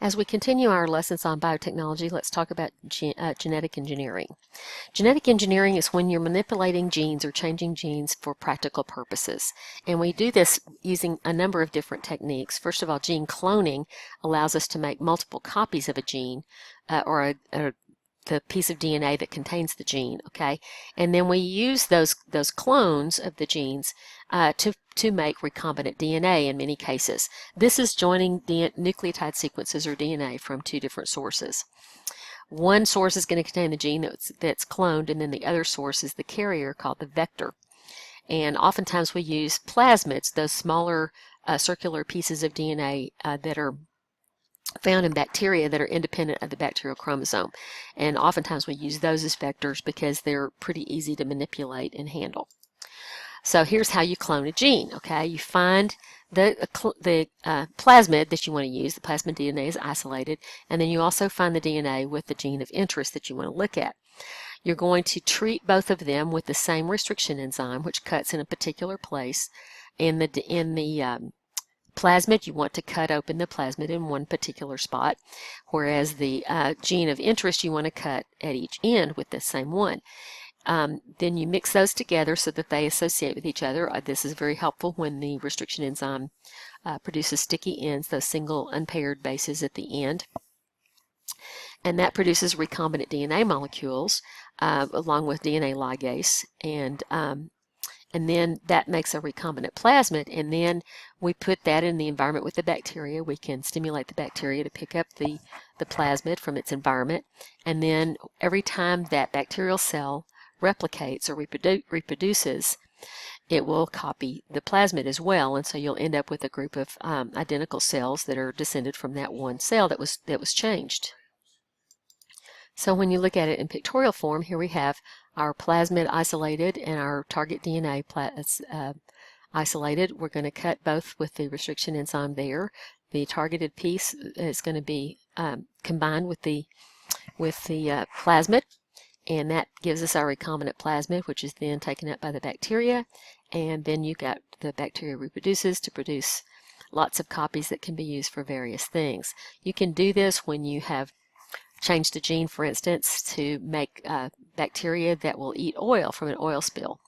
As we continue our lessons on biotechnology, let's talk about genetic engineering. Genetic engineering is when you're manipulating genes or changing genes for practical purposes. And we do this using a number of different techniques. First of all, gene cloning allows us to make multiple copies of a gene or the piece of DNA that contains the gene, okay? And then we use those clones of the genes to make recombinant DNA in many cases. This is joining nucleotide sequences or DNA from two different sources. One source is going to contain the gene that's cloned, and then the other source is the carrier called the vector. And oftentimes we use plasmids, those smaller circular pieces of DNA that are found in bacteria that are independent of the bacterial chromosome. And oftentimes we use those as vectors because they're pretty easy to manipulate and handle. So here's how you clone a gene, okay? You find the plasmid that you want to use. The plasmid DNA is isolated, and then you also find the DNA with the gene of interest that you want to look at. You're going to treat both of them with the same restriction enzyme, which cuts in a particular place. In the plasmid, you want to cut open the plasmid in one particular spot, whereas the gene of interest you want to cut at each end with the same one. Then you mix those together so that they associate with each other. This is very helpful when the restriction enzyme produces sticky ends, those single unpaired bases at the end. And that produces recombinant DNA molecules along with DNA ligase, and then that makes a recombinant plasmid, and then we put that in the environment with the bacteria. We can stimulate the bacteria to pick up the plasmid from its environment, and then every time that bacterial cell replicates or reproduces, it will copy the plasmid as well, and so you'll end up with a group of identical cells that are descended from that one cell that was changed. So when you look at it in pictorial form, here we have our plasmid isolated and our target DNA isolated. We're going to cut both with the restriction enzyme there. The targeted piece is going to be combined with the plasmid, and that gives us our recombinant plasmid, which is then taken up by the bacteria, and then you got the bacteria reproduces to produce lots of copies that can be used for various things. You can do this when you have changed a gene, for instance, to make bacteria that will eat oil from an oil spill,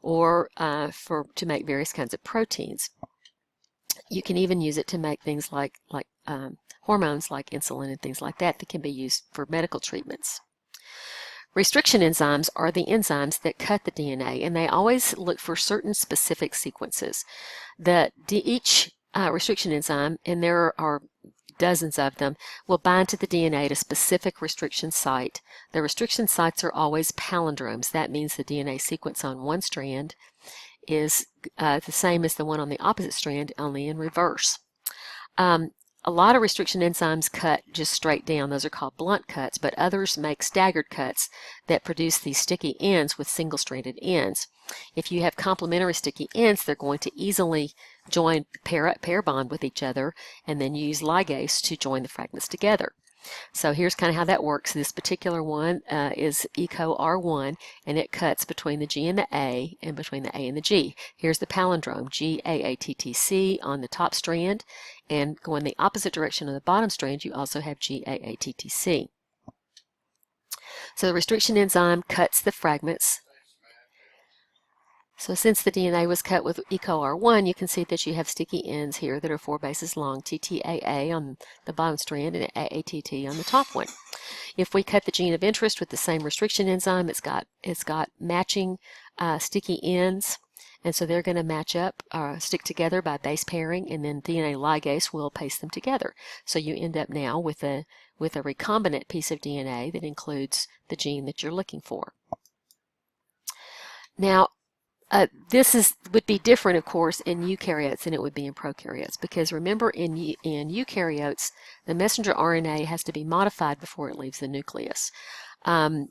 or to make various kinds of proteins. You can even use it to make things like hormones like insulin and things like that can be used for medical treatments. Restriction enzymes are the enzymes that cut the DNA, and they always look for certain specific sequences. Each restriction enzyme, and there are dozens of them, will bind to the DNA at a specific restriction site. The restriction sites are always palindromes. That means the DNA sequence on one strand is the same as the one on the opposite strand, only in reverse. A lot of restriction enzymes cut just straight down. Those are called blunt cuts, but others make staggered cuts that produce these sticky ends with single-stranded ends. If you have complementary sticky ends, they're going to easily pair bond with each other, and then use ligase to join the fragments together. So here's kind of how that works. This particular one is EcoR1, and it cuts between the G and the A, and between the A and the G. Here's the palindrome, GAATTC on the top strand, and going the opposite direction on the bottom strand, you also have GAATTC. So the restriction enzyme cuts the fragments. So since the DNA was cut with EcoR1, you can see that you have sticky ends here that are 4 bases long, TTAA on the bottom strand and AATT on the top one. If we cut the gene of interest with the same restriction enzyme, it's got matching sticky ends, and so they're going to match up, stick together by base pairing, and then DNA ligase will paste them together. So you end up now with a recombinant piece of DNA that includes the gene that you're looking for. Now, this would be different, of course, in eukaryotes than it would be in prokaryotes, because remember, in eukaryotes, the messenger RNA has to be modified before it leaves the nucleus. In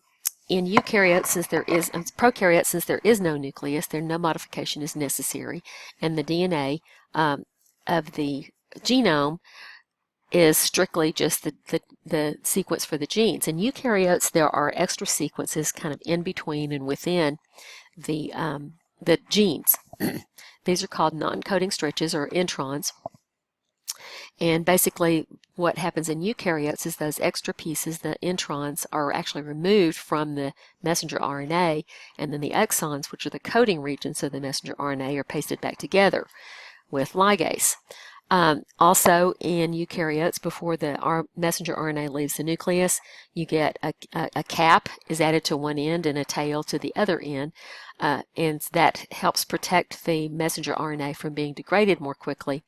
eukaryotes, prokaryotes, since there is no nucleus, no modification is necessary, and the DNA of the genome is strictly just the sequence for the genes. In eukaryotes, there are extra sequences kind of in between and within the genes. These are called non-coding stretches or introns, And basically what happens in eukaryotes is those extra pieces, the introns, are actually removed from the messenger RNA, and then the exons, which are the coding regions of the messenger RNA, are pasted back together with ligase. Also in eukaryotes, before the messenger RNA leaves the nucleus, you get a cap is added to one end and a tail to the other end, and that helps protect the messenger RNA from being degraded more quickly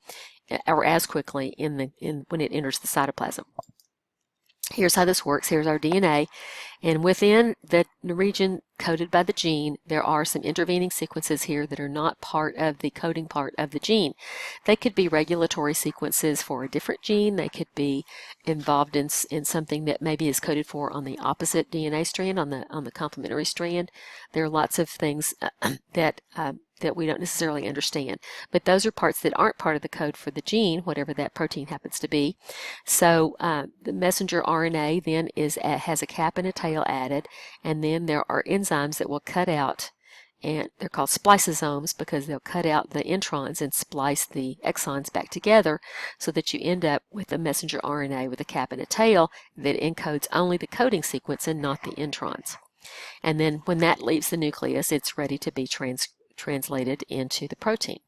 or as quickly when it enters the cytoplasm. Here's how this works. Here's our DNA, and within the region coded by the gene, there are some intervening sequences here that are not part of the coding part of the gene. They could be regulatory sequences for a different gene. They could be involved in something that maybe is coded for on the opposite DNA strand, on the complementary strand. There are lots of things that we don't necessarily understand, but those are parts that aren't part of the code for the gene, whatever that protein happens to be. So the messenger RNA then has a cap and a tail added, and then there are enzymes that will cut out, and they're called spliceosomes because they'll cut out the introns and splice the exons back together so that you end up with a messenger RNA with a cap and a tail that encodes only the coding sequence and not the introns. And then when that leaves the nucleus, it's ready to be translated into the protein.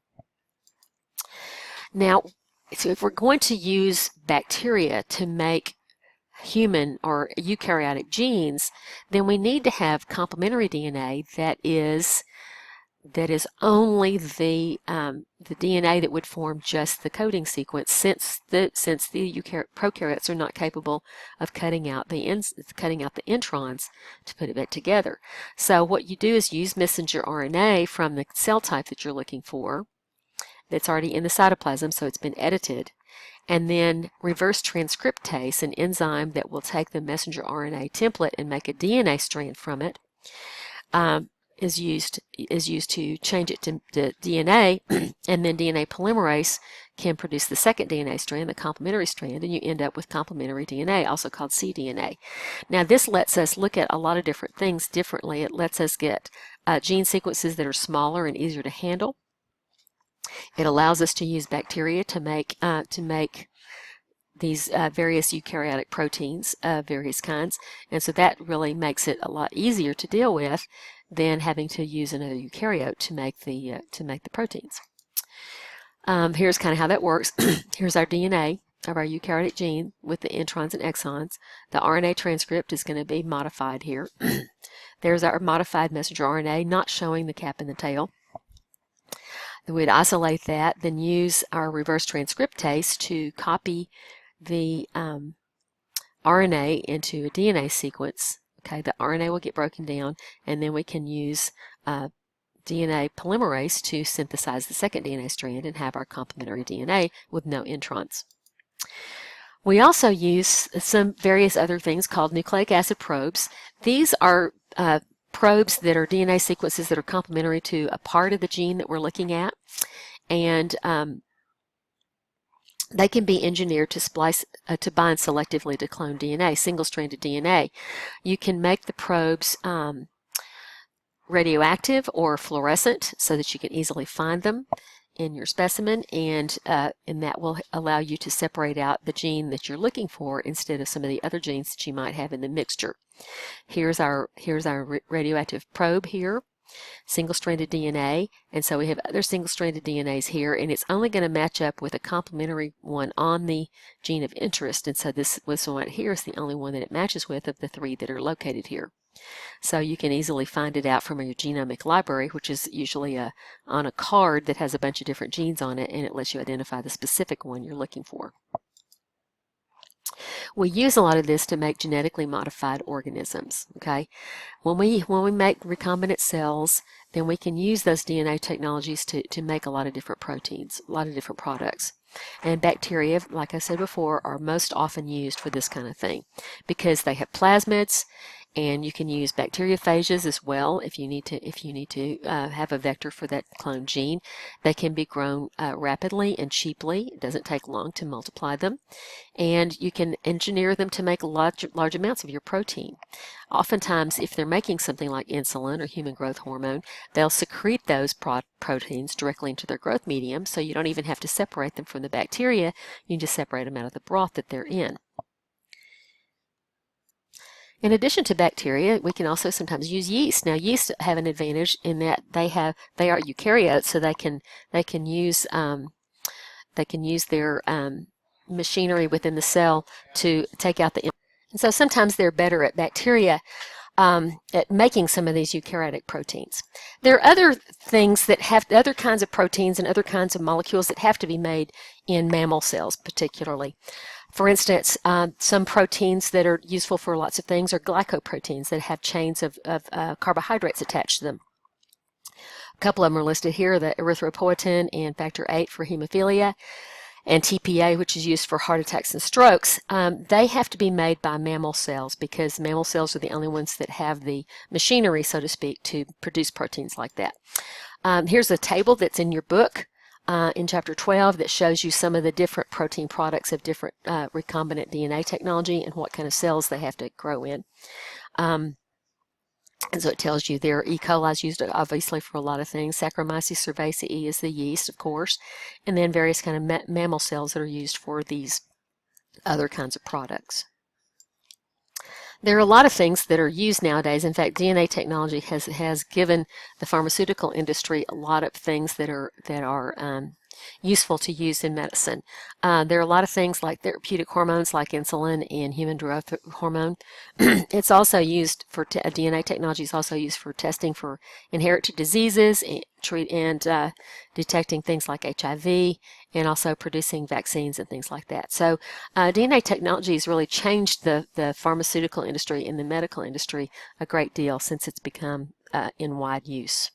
Now, so if we're going to use bacteria to make human or eukaryotic genes, then we need to have complementary DNA that is only the DNA that would form just the coding sequence, since the prokaryotes are not capable of cutting out the introns to put it back together. So what you do is use messenger RNA from the cell type that you're looking for, that's already in the cytoplasm, so it's been edited, and then reverse transcriptase, an enzyme that will take the messenger RNA template and make a DNA strand from it, is used to change it to DNA, and then DNA polymerase can produce the second DNA strand, the complementary strand, and you end up with complementary DNA, also called cDNA. Now this lets us look at a lot of different things differently. It lets us get gene sequences that are smaller and easier to handle. It allows us to use bacteria to make these various eukaryotic proteins of various kinds, and so that really makes it a lot easier to deal with than having to use another eukaryote to make the proteins. Here's kind of how that works. Here's our DNA of our eukaryotic gene with the introns and exons. The RNA transcript is going to be modified here. There's our modified messenger RNA, not showing the cap and the tail. We'd isolate that, then use our reverse transcriptase to copy the RNA into a DNA sequence. Okay, the RNA will get broken down, and then we can use DNA polymerase to synthesize the second DNA strand and have our complementary DNA with no introns. We also use some various other things called nucleic acid probes. These are probes that are DNA sequences that are complementary to a part of the gene that we're looking at, and they can be engineered to splice to bind selectively to clone DNA, single-stranded DNA. You can make the probes radioactive or fluorescent so that you can easily find them in your specimen, and that will allow you to separate out the gene that you're looking for instead of some of the other genes that you might have in the mixture. Here's our radioactive probe here, single-stranded DNA, and so we have other single-stranded DNAs here, and it's only going to match up with a complementary one on the gene of interest, and so this one right here is the only one that it matches with of the three that are located here. So you can easily find it out from your genomic library, which is usually on a card that has a bunch of different genes on it, and it lets you identify the specific one you're looking for. We use a lot of this to make genetically modified organisms. Okay, when we make recombinant cells, then we can use those DNA technologies to make a lot of different proteins, a lot of different products. And bacteria, like I said before, are most often used for this kind of thing because they have plasmids, And you can use bacteriophages as well if you need to have a vector for that cloned gene. They can be grown rapidly and cheaply. It doesn't take long to multiply them. And you can engineer them to make large amounts of your protein. Oftentimes, if they're making something like insulin or human growth hormone, they'll secrete those proteins directly into their growth medium, so you don't even have to separate them from the bacteria. You can just separate them out of the broth that they're in. In addition to bacteria, we can also sometimes use yeast. Now, yeast have an advantage in that they are eukaryotes, so they can use their machinery within the cell to take out the. And so sometimes they're better at bacteria at making some of these eukaryotic proteins. There are other things that have other kinds of proteins and other kinds of molecules that have to be made in mammal cells, particularly. For instance, some proteins that are useful for lots of things are glycoproteins that have chains of carbohydrates attached to them. A couple of them are listed here, the erythropoietin and factor VIII for hemophilia, and TPA, which is used for heart attacks and strokes. They have to be made by mammal cells because mammal cells are the only ones that have the machinery, so to speak, to produce proteins like that. Here's a table that's in your book in Chapter 12 that shows you some of the different protein products of different recombinant DNA technology and what kind of cells they have to grow in. And so it tells you there E. coli is used obviously for a lot of things. Saccharomyces cerevisiae is the yeast, of course, and then various kind of mammal cells that are used for these other kinds of products. There are a lot of things that are used nowadays. In fact, DNA technology has given the pharmaceutical industry a lot of things that are useful to use in medicine. There are a lot of things like therapeutic hormones like insulin and human growth hormone. It's also used for DNA technology is also used for testing for inherited diseases and detecting things like HIV, and also producing vaccines and things like that. So DNA technology has really changed the pharmaceutical industry and the medical industry a great deal since it's become in wide use.